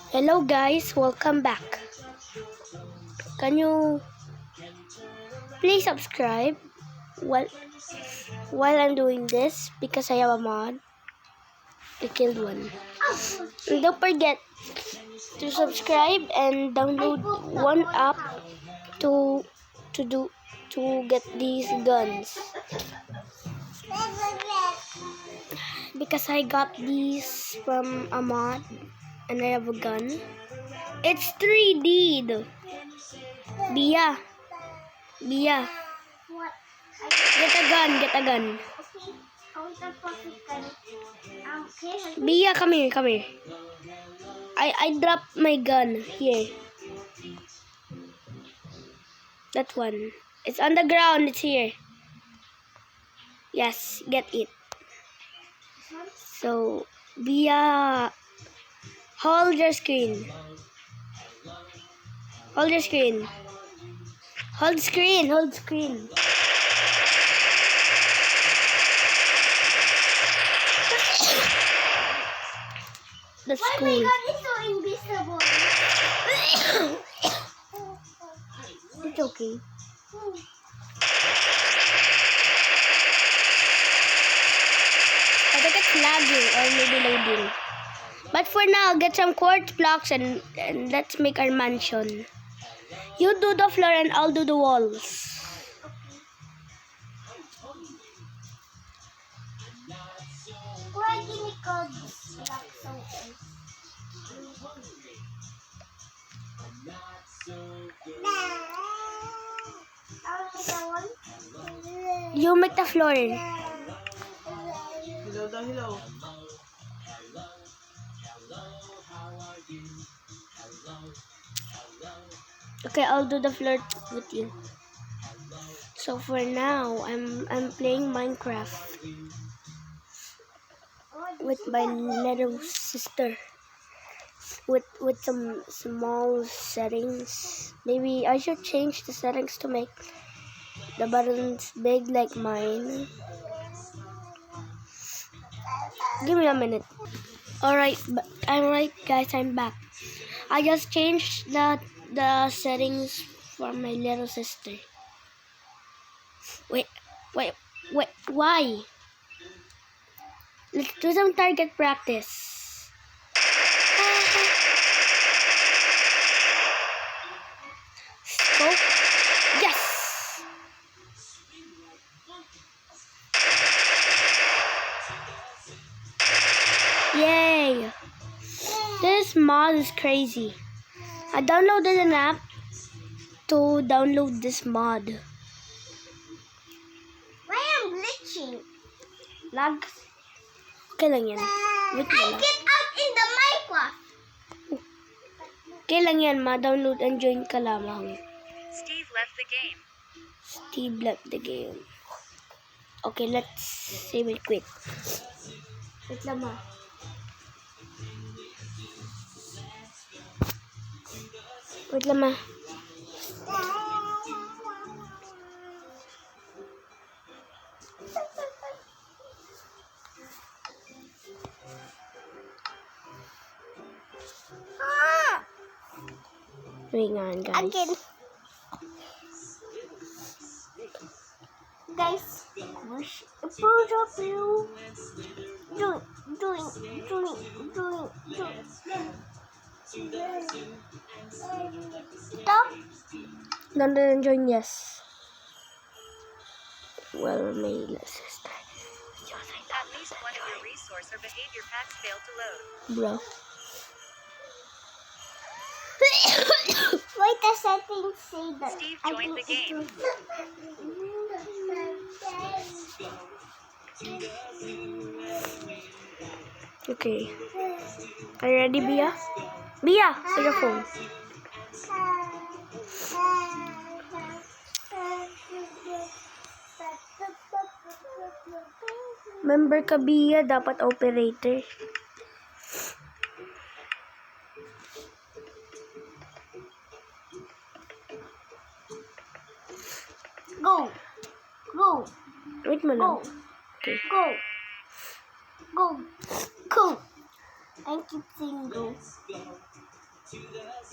Hello guys, welcome back. Can you please subscribe while I'm doing this because I have a mod. I killed one. And don't forget to subscribe and download one app to get these guns. Because I got these from a mod and I have a gun. It's 3D though. Bia. What? Get a gun. Okay. I want a pocket gun. Okay. Bia, come here. I dropped my gun here. That one. It's on the ground, it's here. Yes, get it. So, Bia, hold your screen. Hold screen. That's Why cool. my gun is so invisible? It's okay. I think it's lagging or maybe loading. But for now, get some quartz blocks and let's make our mansion. You do the floor and I'll do the walls. Why did you call this block so old? You make the floor. Hello. Okay, I'll do the floor with you. So for now, I'm playing Minecraft with my little sister. With some small settings. Maybe I should change the settings to make the buttons big like mine. Give me a minute. Alright, guys, I'm back. I just changed the settings for my little sister. Wait, why? Let's do some target practice. Scope. Yes! Yay! This mod is crazy. I downloaded an app to download this mod. Why am glitching? Lag. Okay lang yan. Wait I lang. get out in the Minecraft. Okay lang yan, ma-download and join ka lamang. Steve left the game. Steve left the game. Okay, let's save it quick. Wait lang ma. Wait lang ma. Hang on, guys. Again. Guys, push up you. Doing. Stop. Download and join, yes. Well, my little sister. At least one of your resource or behavior packs failed to load. Bro. Why the settings say that? Steve I joined think the game. Okay. Are you ready, Bia? Bia, take your phone. Member ka, Bia, dapat operator. Go. Wait mo lang. Okay. Go. I keep saying go.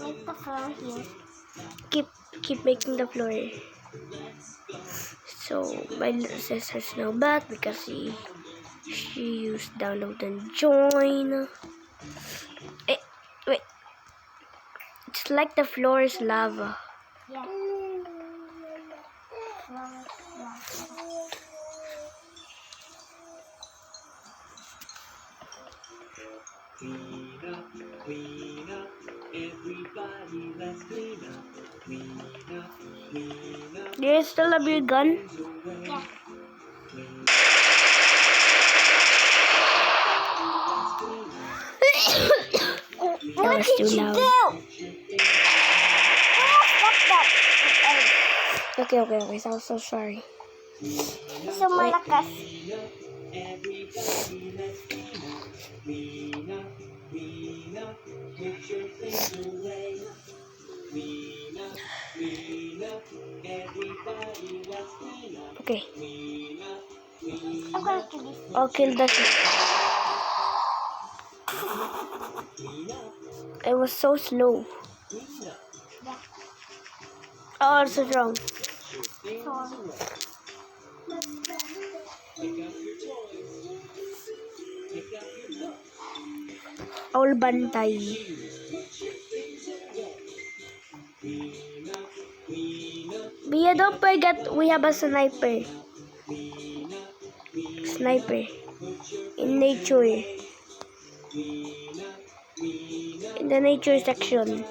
Make the floor here. Keep making the floor. So my little sister's now back because she used download and join. Wait. It's like the floor is lava. Yeah. Clean up, everybody, let's clean up. Clean up, Do you still have your gun? Yeah. That was too loud. Okay. So sorry. So malakas. clean up, put your things away. Clean up, everybody, let's clean up. Okay. Clean up, I'm gonna kill this. I'll kill the It was so slow. Oh, it's so strong. All bantay. Bia, don't forget we have a sniper. In nature. In the nature section.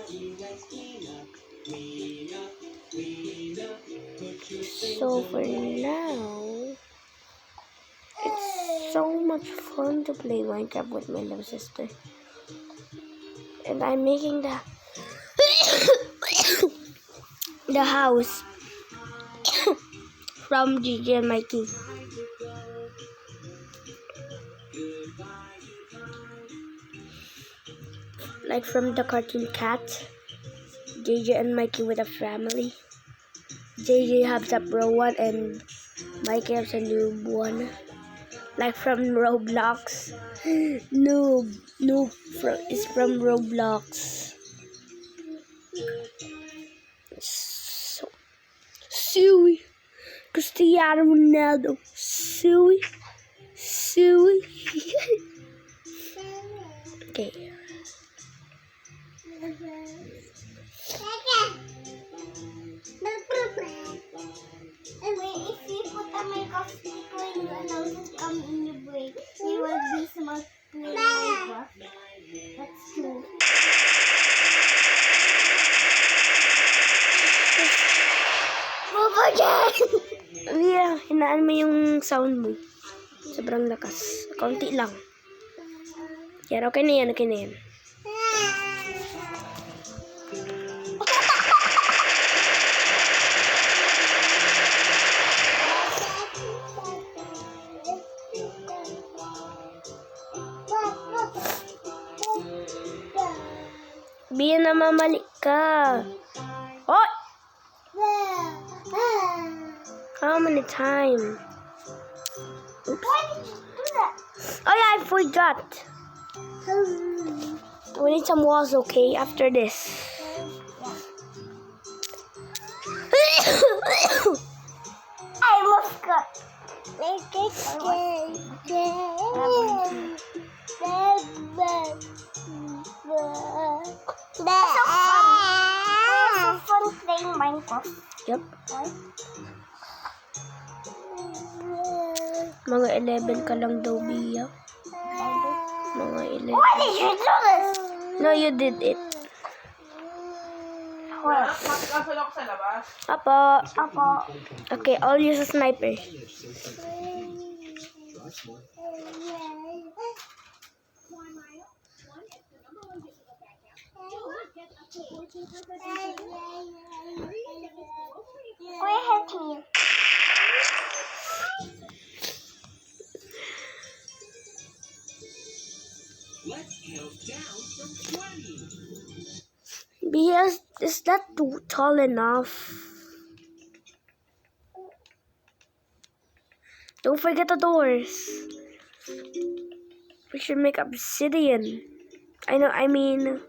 So for now, it's so much fun to play Minecraft with my little sister. And I'm making the the house from Gigi and Mikey. Like from the cartoon Cat, JJ and Mikey with a family. JJ has a pro one and Mikey has a noob one. Like from Roblox. Noob is from Roblox. So, Suey. Cristiano Ronaldo. Suey. Okay. Anyway, if you put a makeup stick when your nose come in your brain, you will be smart playing Minecraft. That's true. Baba dyan! Yeah, hinaan mo yung sound mo. Sobrang lakas. Kaunti lang. Yan, okay na yan. Bia, namamali ka. Oh! How many times? Oops. Why did you do that? Oh yeah, I forgot. We need some walls, okay? After this. I almost got. So fun playing Minecraft. Yep. Right? Mga 11 ka lang daw, Bia. Mga 11. Why did you do this? No, you did it. Well, Apo. Apo. Okay, I'll use a sniper. Wait, help me. Let's count down from 20. Bia, is that too tall enough? Don't forget the doors. We should make obsidian. I mean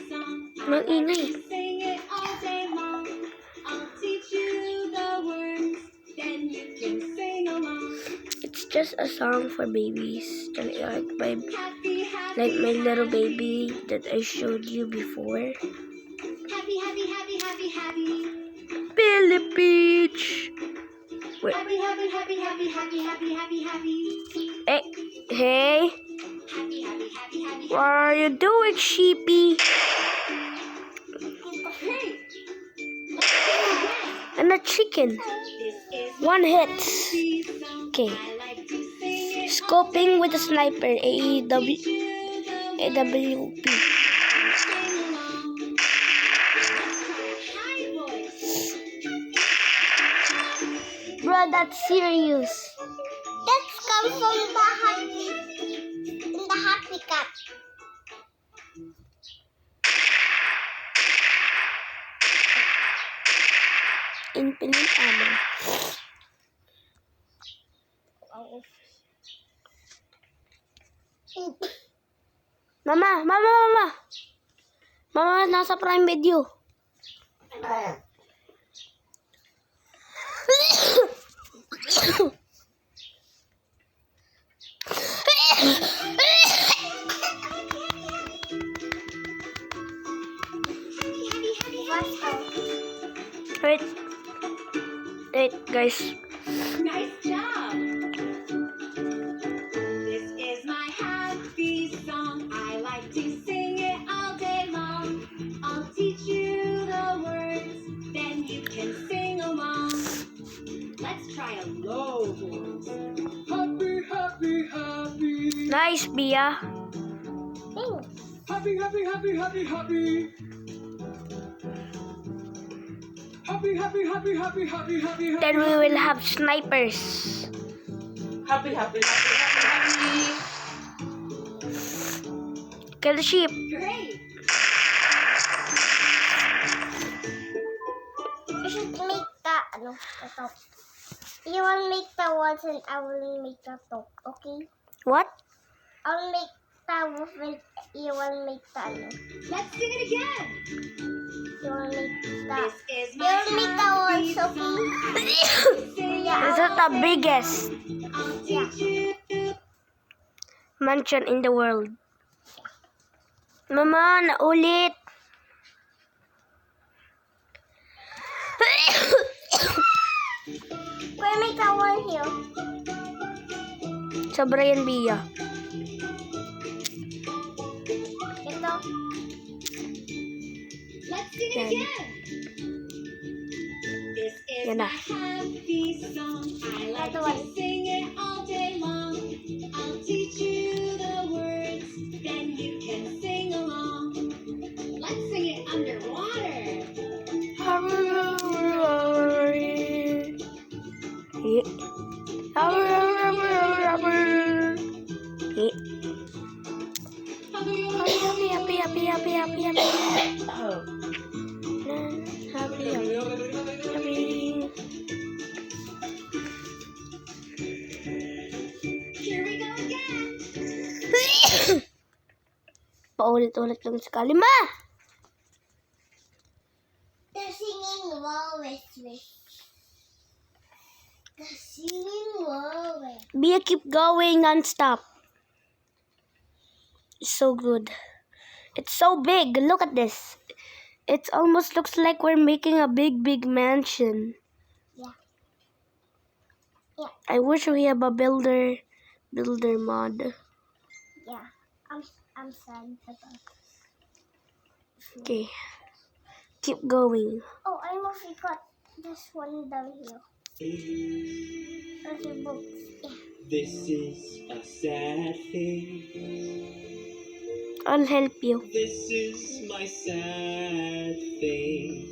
song. Mag ingay. Sing it all day long. I'll teach you the words, then you can sing along. It's just a song for babies. Like Happy, happy, like my little baby that I showed you before. happy, happy, happy, happy, happy. Billy Peach. Wait. Happy, happy, happy, happy, happy, happy, happy, happy. Hey, hey. Happy, happy, happy, happy, What are you doing, sheepy? Hey, I'm a chicken. this is One hit. the song. Okay. I like to sing it. Scoping with a sniper. AWP. Sing along. High voice. Bro, that's serious. That's come from the happy cat. Infinite ammo. Mama, mama, mama. Mama, nasa Prime Video. Wait. Wait, guys. Nice job. This is my happy song. I like to sing it all day long. I'll teach you the words, then you can sing along. Let's try a low voice. Happy, happy, happy. Nice, Bia. Happy, happy, happy, happy, happy. Happy, happy, happy, happy, happy, happy, happy. Then we will have snipers. Happy, happy, happy, happy, happy. Kill the sheep. Great. You should make the top. You will make the ones and I will make the top, okay? What? I'll make the wolf and you will make the Let's sing it again. You will make the This is You my will make the ones, okay? sing This is the biggest I'll teach you. mansion in the world. Mama, naulit. We'll make the one here. Sobra yan, Bia. Ito. Let's sing it Yan. again. This is Yan my na. happy song. I like Ito, to one. sing it all day long. I'll teach you the words, then you can sing along. Let's sing it underwater. Here we go again. Paulit-ulit lang sekali. Ma! The singing walrus. The singing walrus. Bia, keep going non-stop. It's so good. It's so big. Look at this. It almost looks like we're making a big, big mansion. Yeah. I wish we have a builder mod. Yeah. I'm sad about. Okay. Keep going. Oh, I almost forgot this one down here. There's a book. Yeah. This is a sad face. I'll help you. This is my sad face.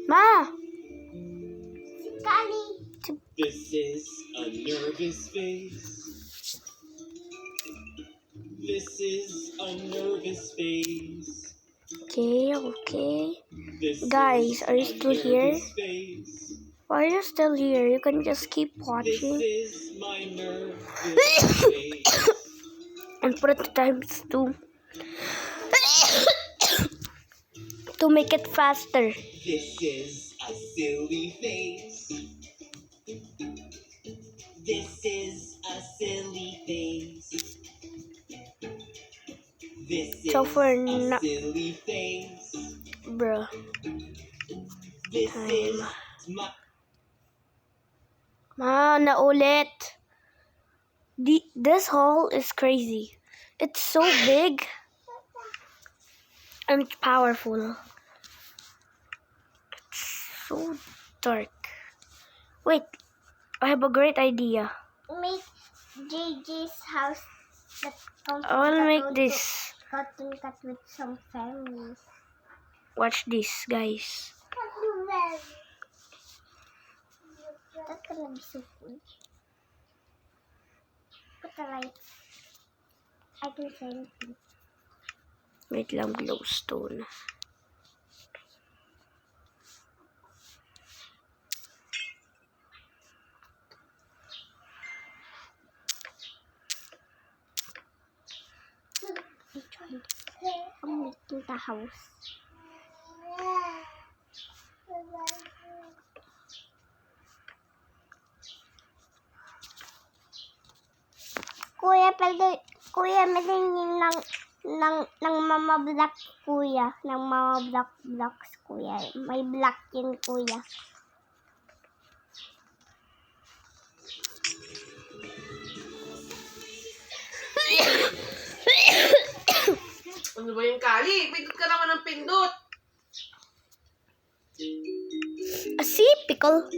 Ma! Kali. This is a nervous face. This is a nervous face. Okay, okay. This Guys, is are you a still here? nervous face. Why are you still here? You can just keep This watching. is my nervous face. and put it to times 2 to make it faster. This is a silly face. This is a silly face. This So is for a now, silly face. bruh, This is my naulit. This hall is crazy. It's so big and powerful. It's so dark. Wait, I have a great idea. Make JJ's house that I will make this. Cartoon cat with some fairies. Watch this, guys. That's gonna be so cool. Put the lights. I can say anything. Wait lang, glowstone. I'm making the house. Kuya, malingin ng mama black, kuya. Ng mama black blocks, kuya. May black yun, kuya. Ano ba yung kali? Pindot ka naman ng pindot. See, pickle.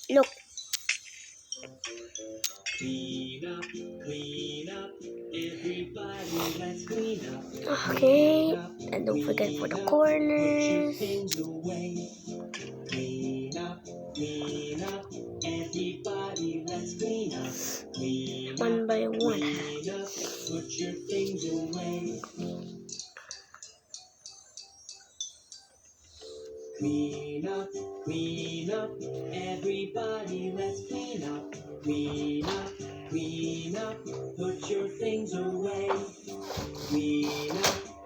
Look. clean up, everybody, let's clean up. Okay, and don't forget for the corners. Things away. Clean up, everybody, let's clean up. Clean One by one. up, put your things away. Clean up, everybody, let's clean up. Clean up, put your things away.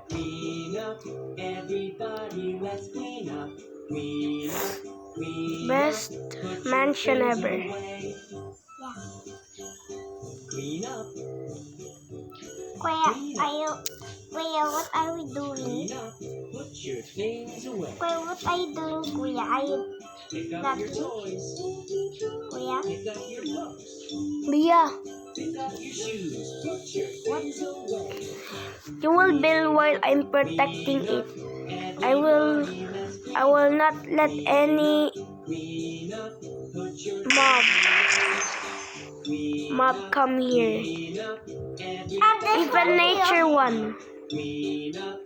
Clean up, everybody, let's clean up. Clean up, Best put your mansion things ever. away. Clean up, Kuya, what are we doing? clean up, put your things away. Kuya, what are you doing, kuya? Are you Pick up your toys, kuya? pick up your books, Bia, pick up your shoes, put your things away. you will build while I'm protecting it. I will not let any Clean up, put your mob come here. clean up, Even nature one. clean up,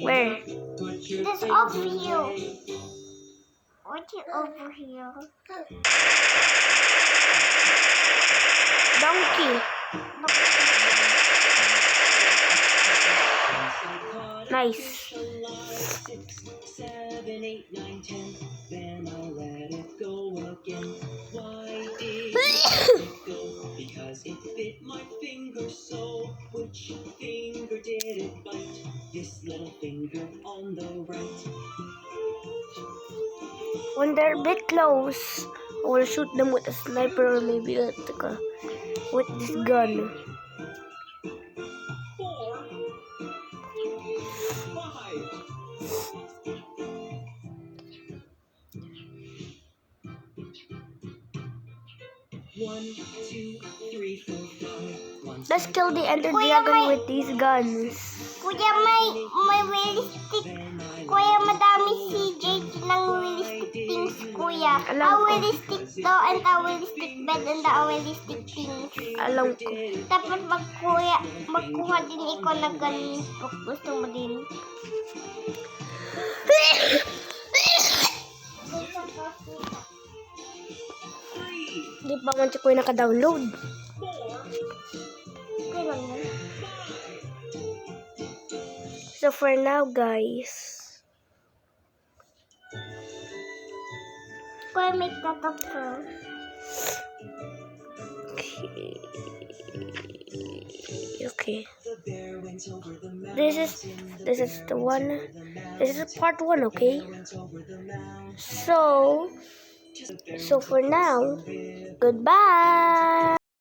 Where? put your This things over here. away. What's over here? Donkey. Nice. 6, 7, 8, 9, 10. Then I'll let it go again. Why did it go? Because it bit my finger so. Which finger did it bite? This little finger on the right. When they're a bit close, I will shoot them with a sniper or maybe with this gun. 4, 5. One, 2, 3, 4, 5. Let's kill the Ender Dragon with these guns. Kuya, may realistic. Kuya, madami si JJ ng realistic things, kuya. Alam ko. Realistic to and a realistic bed and a realistic things. Alam ko. Tapos magkuha din ikaw ng ganun. Gusto mo din. Di pa man si Kuya naka-download. Kailan yun? So for now, guys, Kuya, make that up first. Okay. The bear went over the mountain. This is the one. This is part 1, okay? Went over the mountain. So for now, goodbye.